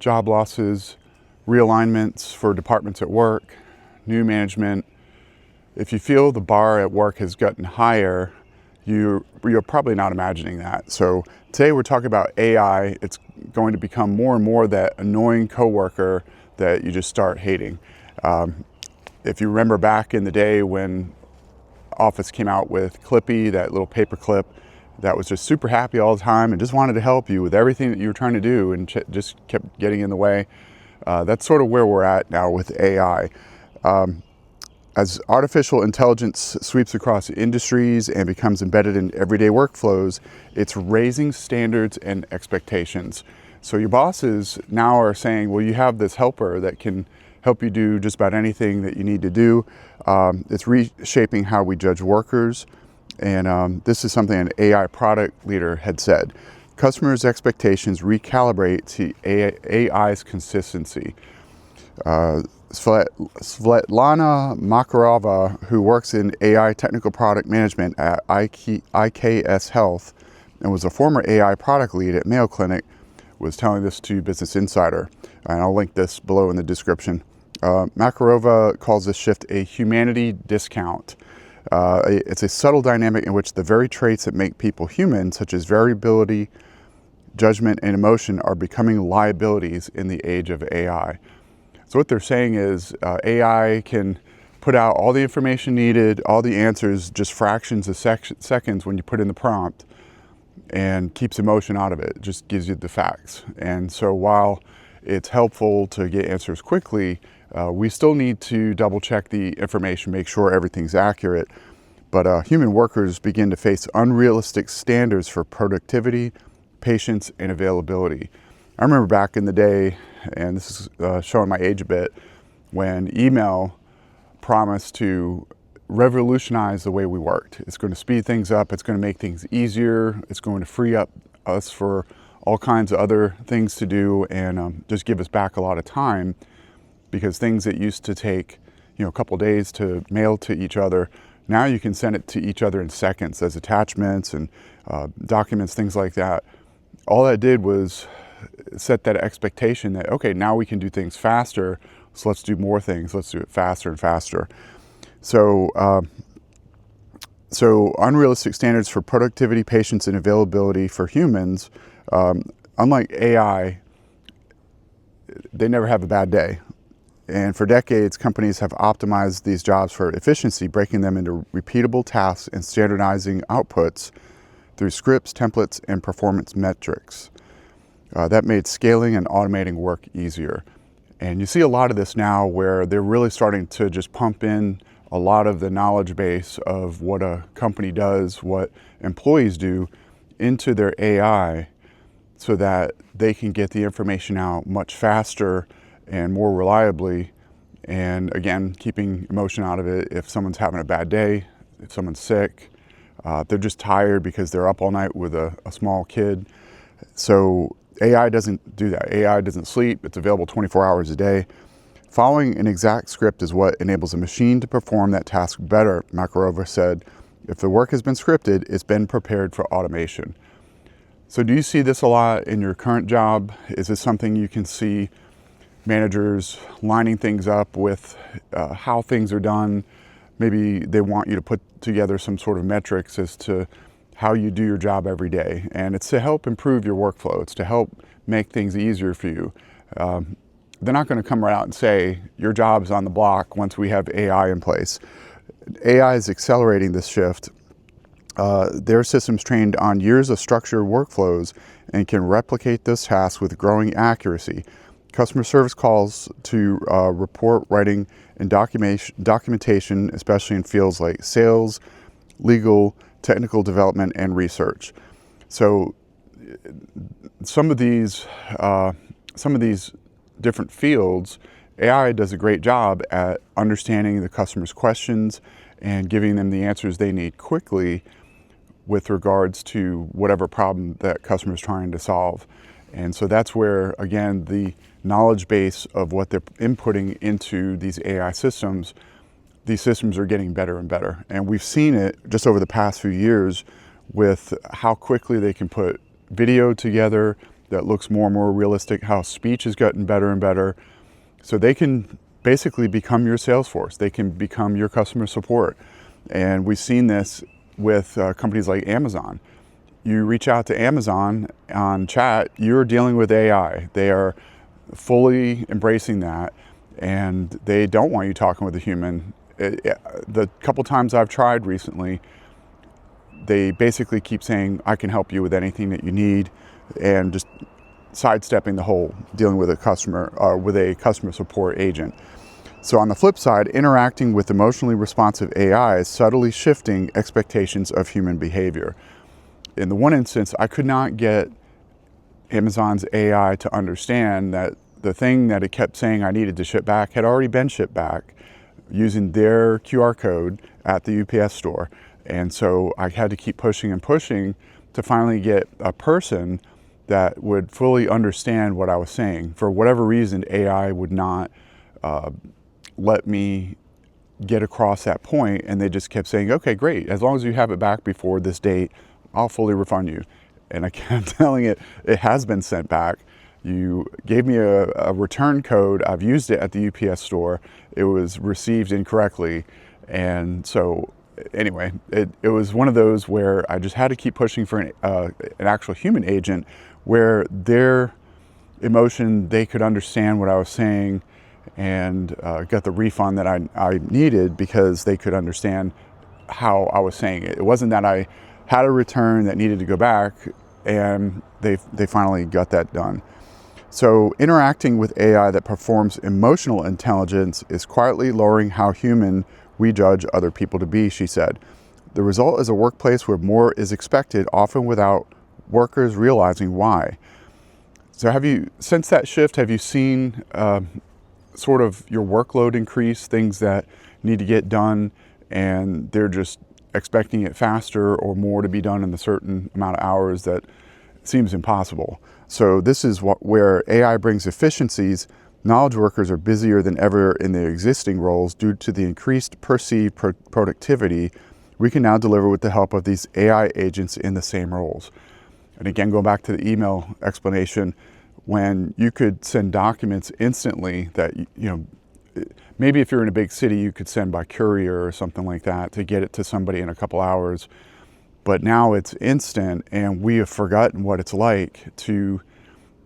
job losses, realignments for departments at work, new management. If you feel the bar at work has gotten higher, you're probably not imagining that. So today we're talking about AI. It's going to become more and more that annoying coworker that you just start hating. If you remember back in the day when Office came out with Clippy, that little paper clip that was just super happy all the time and just wanted to help you with everything that you were trying to do and just kept getting in the way. That's sort of where we're at now with AI. As artificial intelligence sweeps across industries and becomes embedded in everyday workflows, it's raising standards and expectations. So your bosses now are saying, well, you have this helper that can help you do just about anything that you need to do. It's reshaping how we judge workers. And this is something an AI product leader had said. Customers' expectations recalibrate to AI's consistency. Svetlana Makarova, who works in AI technical product management at IKS Health and was a former AI product lead at Mayo Clinic, was telling this to Business Insider. And I'll link this below in the description. Makarova calls this shift a humanity discount. It's a subtle dynamic in which the very traits that make people human, such as variability, judgment, and emotion, are becoming liabilities in the age of AI. So what they're saying is AI can put out all the information needed, all the answers, just fractions of seconds when you put in the prompt, and keeps emotion out of it. It just gives you the facts. And so while it's helpful to get answers quickly, we still need to double check the information, make sure everything's accurate. But human workers begin to face unrealistic standards for productivity, patience, and availability. I remember back in the day, and this is showing my age a bit, when email promised to revolutionize the way we worked. It's going to speed things up, it's going to make things easier, it's going to free up us for all kinds of other things to do, and just give us back a lot of time, because things that used to take a couple days to mail to each other, now you can send it to each other in seconds as attachments and documents, things like that. All that did was set that expectation that, okay, now we can do things faster, so let's do more things, let's do it faster and faster. So unrealistic standards for productivity, patience, and availability for humans, unlike AI, they never have a bad day. And for decades, companies have optimized these jobs for efficiency, breaking them into repeatable tasks and standardizing outputs through scripts, templates, and performance metrics. That made scaling and automating work easier. And you see a lot of this now where they're really starting to just pump in a lot of the knowledge base of what a company does, what employees do, into their AI so that they can get the information out much faster and more reliably. And again, keeping emotion out of it. If someone's having a bad day, if someone's sick, they're just tired because they're up all night with a small kid. So AI doesn't do that. AI doesn't sleep. It's available 24 hours a day. Following an exact script is what enables a machine to perform that task better, Makarova said. If the work has been scripted, it's been prepared for automation. So do you see this a lot in your current job? Is this something you can see managers lining things up with how things are done? Maybe they want you to put together some sort of metrics as to how you do your job every day. And it's to help improve your workflow. It's to help make things easier for you. They're not going to come right out and say, your job's on the block once we have AI in place. AI is accelerating this shift. Their system's trained on years of structured workflows and can replicate those tasks with growing accuracy. Customer service calls to report writing and documentation, especially in fields like sales, legal, technical development, and research. So some of these different fields, AI does a great job at understanding the customer's questions and giving them the answers they need quickly with regards to whatever problem that customer is trying to solve. And so that's where, again, the knowledge base of what they're inputting into these AI systems, these systems are getting better and better. And we've seen it just over the past few years with how quickly they can put video together, that looks more and more realistic, how speech has gotten better and better. So they can basically become your sales force. They can become your customer support. And we've seen this with companies like Amazon. You reach out to Amazon on chat, you're dealing with AI. They are fully embracing that, and they don't want you talking with a human. The couple times I've tried recently, they basically keep saying, I can help you with anything that you need, and just sidestepping the whole dealing with a customer support agent. So on the flip side, interacting with emotionally responsive AI is subtly shifting expectations of human behavior. In the one instance, I could not get Amazon's AI to understand that the thing that it kept saying I needed to ship back had already been shipped back using their QR code at the UPS store. And so I had to keep pushing and pushing to finally get a person that would fully understand what I was saying. For whatever reason, AI would not let me get across that point, and they just kept saying, okay, great, as long as you have it back before this date, I'll fully refund you. And I kept telling it, it has been sent back. You gave me a return code. I've used it at the UPS store. It was received incorrectly. And so anyway, it was one of those where I just had to keep pushing for an actual human agent where their emotion, they could understand what I was saying, and got the refund that I needed because they could understand how I was saying it. It wasn't that I had a return that needed to go back, and they finally got that done. So interacting with AI that performs emotional intelligence is quietly lowering how human we judge other people to be, she said. The result is a workplace where more is expected, often without workers realizing why. So since that shift, have you seen sort of your workload increase, things that need to get done, and they're just expecting it faster or more to be done in the certain amount of hours that seems impossible? So this is where AI brings efficiencies. Knowledge workers are busier than ever in their existing roles due to the increased perceived productivity we can now deliver with the help of these AI agents in the same roles. And again, going back to the email explanation, when you could send documents instantly that, maybe if you're in a big city, you could send by courier or something like that to get it to somebody in a couple hours. But now it's instant, and we have forgotten what it's like to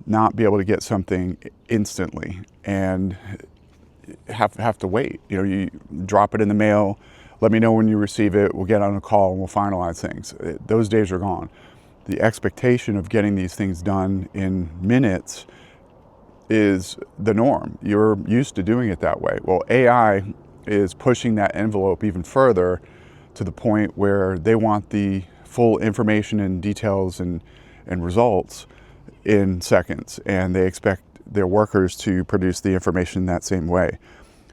not be able to get something instantly and have to wait. You drop it in the mail, let me know when you receive it, we'll get on a call and we'll finalize things. Those days are gone. The expectation of getting these things done in minutes is the norm. You're used to doing it that way. Well, AI is pushing that envelope even further to the point where they want the full information and details and results in seconds, and they expect their workers to produce the information that same way.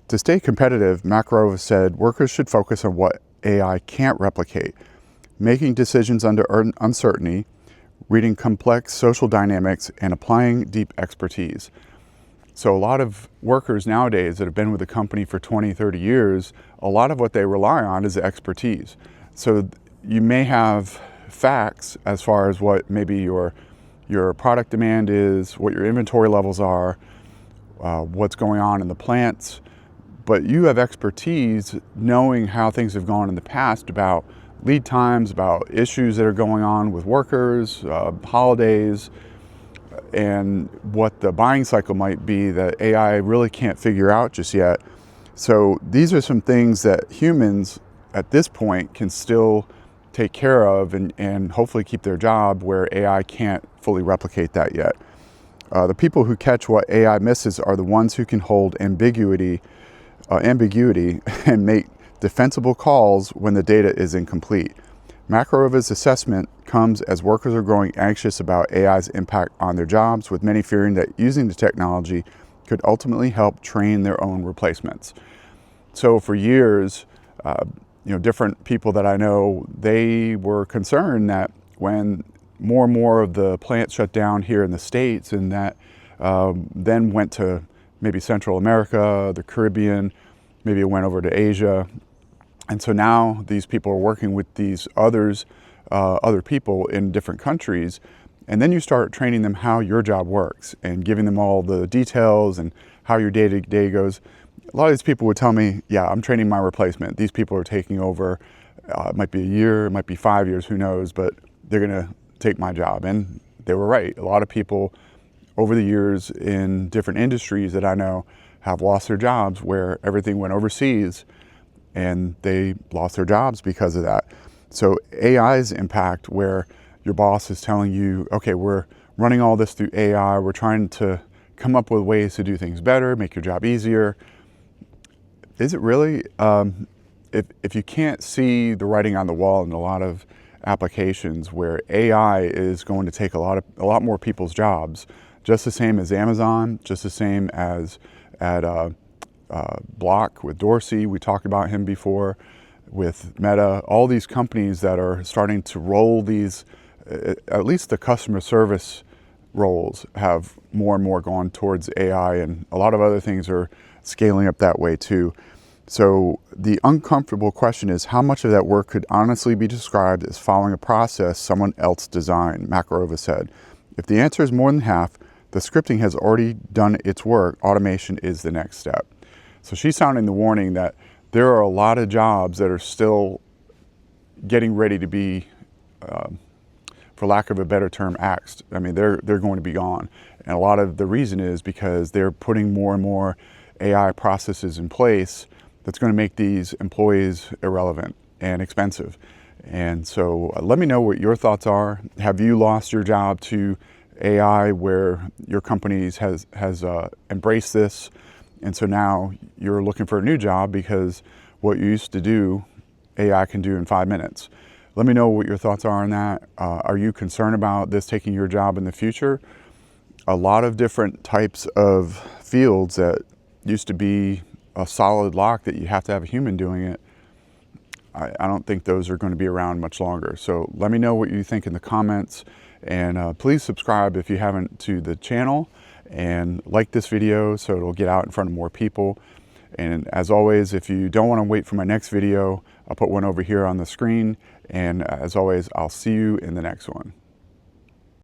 To stay competitive, Makarova said workers should focus on what AI can't replicate, making decisions under uncertainty, reading complex social dynamics, and applying deep expertise. So a lot of workers nowadays that have been with the company for 20, 30 years, a lot of what they rely on is expertise. So you may have facts as far as what maybe your product demand is, what your inventory levels are, what's going on in the plants, but you have expertise knowing how things have gone in the past about lead times, about issues that are going on with workers, holidays, and what the buying cycle might be that AI really can't figure out just yet. So these are some things that humans at this point can still take care of and hopefully keep their job, where AI can't fully replicate that yet. The people who catch what AI misses are the ones who can hold ambiguity and make defensible calls when the data is incomplete. Makarova's assessment comes as workers are growing anxious about AI's impact on their jobs, with many fearing that using the technology could ultimately help train their own replacements. So for years, different people that I know, they were concerned that when more and more of the plants shut down here in the States, and that then went to maybe Central America, the Caribbean, maybe it went over to Asia. And so now these people are working with these other people in different countries, And then you start training them how your job works and giving them all the details and how your day-to-day goes. A lot of these people would tell me, yeah, I'm training my replacement. These people are taking over. It might be a year, it might be 5 years, who knows, but they're gonna take my job. And they were right. A lot of people over the years in different industries that I know have lost their jobs where everything went overseas and they lost their jobs because of that. So AI's impact, where your boss is telling you, okay, we're running all this through AI, we're trying to come up with ways to do things better, make your job easier. Is it really? If you can't see the writing on the wall in a lot of applications where AI is going to take a lot more people's jobs, just the same as Amazon, just the same as at Block with Dorsey, we talked about him before, with Meta, all these companies that are starting to roll these, at least the customer service roles have more and more gone towards AI, and a lot of other things are scaling up that way too. So the uncomfortable question is, how much of that work could honestly be described as following a process someone else designed, Makarova said. If the answer is more than half, the scripting has already done its work. Automation is the next step. So she's sounding the warning that there are a lot of jobs that are still getting ready to be, for lack of a better term, axed. I mean, they're going to be gone. And a lot of the reason is because they're putting more and more AI processes in place that's going to make these employees irrelevant and expensive. And so let me know what your thoughts are. Have you lost your job to AI where your company has embraced this, and so now you're looking for a new job because what you used to do, AI can do in 5 minutes? Let me know what your thoughts are on that. Are you concerned about this taking your job in the future? A lot of different types of fields that used to be a solid lock that you have to have a human doing it, I don't think those are going to be around much longer. So let me know what you think in the comments, and please subscribe if you haven't to the channel, and like this video so it'll get out in front of more people. And as always, if you don't want to wait for my next video, I'll put one over here on the screen. And as always, I'll see you in the next one.